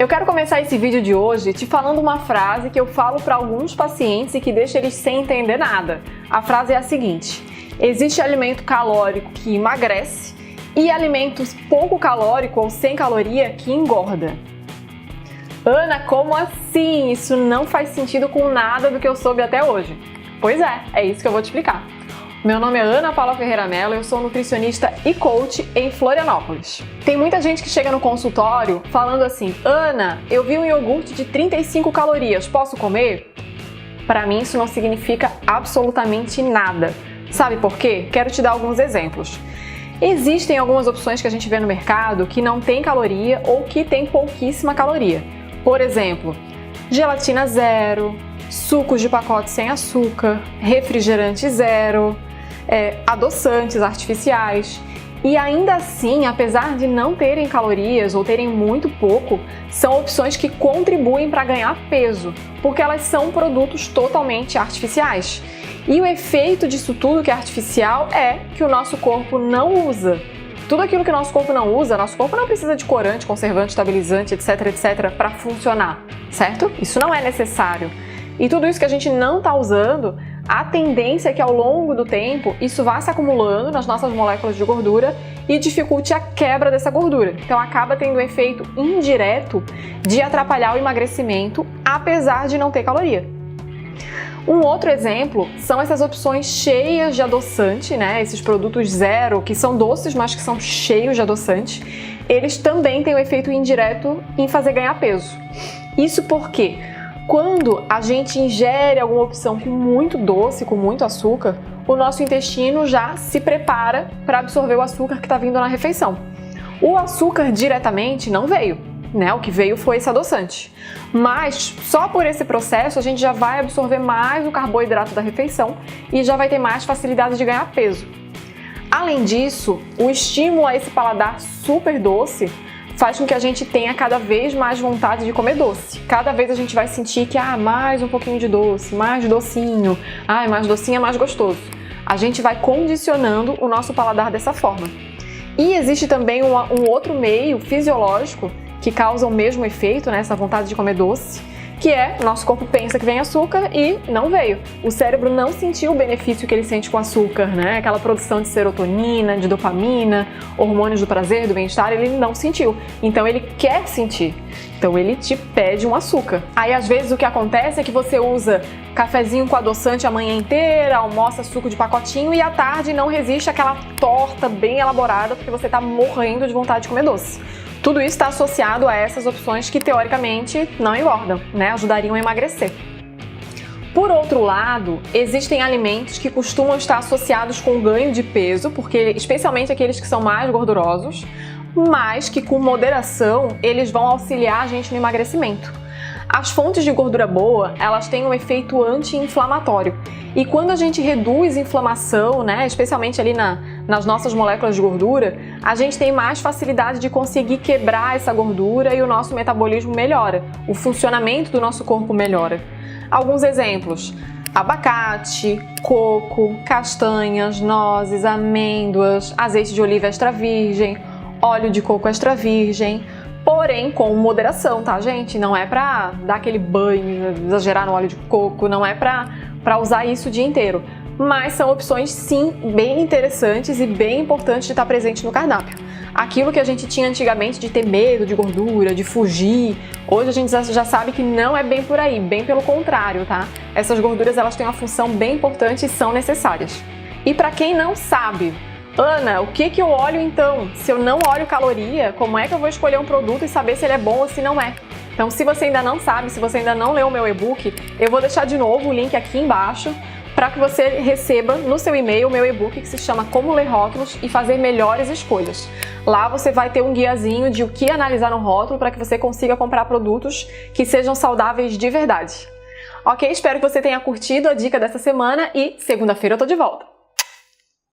Eu quero começar esse vídeo de hoje te falando uma frase que eu falo para alguns pacientes e que deixa eles sem entender nada. A frase é a seguinte: existe alimento calórico que emagrece e alimentos pouco calórico ou sem caloria que engorda. Ana, como assim? Isso não faz sentido com nada do que eu soube até hoje. Pois é isso que eu vou te explicar. Meu nome é Ana Paula Ferreira Mello, eu sou nutricionista e coach em Florianópolis. Tem muita gente que chega no consultório falando assim: Ana, eu vi um iogurte de 35 calorias, posso comer? Para mim isso não significa absolutamente nada. Sabe por quê? Quero te dar alguns exemplos. Existem algumas opções que a gente vê no mercado que não tem caloria ou que tem pouquíssima caloria. Por exemplo, gelatina zero, sucos de pacote sem açúcar, refrigerante zero, adoçantes artificiais. E ainda assim, apesar de não terem calorias ou terem muito pouco, são opções que contribuem para ganhar peso, porque elas são produtos totalmente artificiais. E o efeito disso tudo que é artificial é que o nosso corpo não usa. Tudo aquilo que o nosso corpo não usa, nosso corpo não precisa de corante, conservante, estabilizante, etc, para funcionar, certo? Isso não é necessário. E tudo isso que a gente não está usando, a tendência é que ao longo do tempo isso vá se acumulando nas nossas moléculas de gordura e dificulte a quebra dessa gordura. Então acaba tendo um efeito indireto de atrapalhar o emagrecimento, apesar de não ter caloria. Um outro exemplo são essas opções cheias de adoçante, esses produtos zero, que são doces, mas que são cheios de adoçante. Eles também têm um efeito indireto em fazer ganhar peso. Isso porque quando a gente ingere alguma opção com muito doce, com muito açúcar, o nosso intestino já se prepara para absorver o açúcar que está vindo na refeição. O açúcar diretamente não veio. O que veio foi esse adoçante. Mas só por esse processo a gente já vai absorver mais o carboidrato da refeição e já vai ter mais facilidade de ganhar peso. Além disso, o estímulo a esse paladar super doce faz com que a gente tenha cada vez mais vontade de comer doce. Cada vez a gente vai sentir que mais um pouquinho de doce, mais docinho, mais docinho é mais gostoso. A gente vai condicionando o nosso paladar dessa forma. E existe também um outro meio fisiológico que causa o mesmo efeito, essa vontade de comer doce, que é, nosso corpo pensa que vem açúcar e não veio. O cérebro não sentiu o benefício que ele sente com açúcar, aquela produção de serotonina, de dopamina, hormônios do prazer, do bem-estar, ele não sentiu. Então ele quer sentir. Então ele te pede um açúcar. Aí às vezes o que acontece é que você usa cafezinho com adoçante a manhã inteira, almoça suco de pacotinho e à tarde não resiste àquela torta bem elaborada porque você está morrendo de vontade de comer doce. Tudo isso está associado a essas opções que teoricamente não engordam, ajudariam a emagrecer. Por outro lado, existem alimentos que costumam estar associados com ganho de peso, porque especialmente aqueles que são mais gordurosos, mas que com moderação eles vão auxiliar a gente no emagrecimento. As fontes de gordura boa, elas têm um efeito anti-inflamatório. E quando a gente reduz inflamação, especialmente ali nas nossas moléculas de gordura, a gente tem mais facilidade de conseguir quebrar essa gordura e o nosso metabolismo melhora. O funcionamento do nosso corpo melhora. Alguns exemplos: abacate, coco, castanhas, nozes, amêndoas, azeite de oliva extra virgem, óleo de coco extra virgem. Porém, com moderação, tá, gente? Não é pra dar aquele banho, exagerar no óleo de coco, não é pra usar isso o dia inteiro. Mas são opções, sim, bem interessantes e bem importantes de estar presente no cardápio. Aquilo que a gente tinha antigamente de ter medo de gordura, de fugir, hoje a gente já sabe que não é bem por aí, bem pelo contrário, tá? Essas gorduras, elas têm uma função bem importante e são necessárias. E para quem não sabe: Ana, o que eu olho então? Se eu não olho caloria, como é que eu vou escolher um produto e saber se ele é bom ou se não é? Então, se você ainda não sabe, se você ainda não leu o meu e-book, eu vou deixar de novo o link aqui embaixo para que você receba no seu e-mail o meu e-book que se chama Como Ler Rótulos e Fazer Melhores Escolhas. Lá você vai ter um guiazinho de o que analisar no rótulo para que você consiga comprar produtos que sejam saudáveis de verdade. Ok? Espero que você tenha curtido a dica dessa semana e segunda-feira eu tô de volta.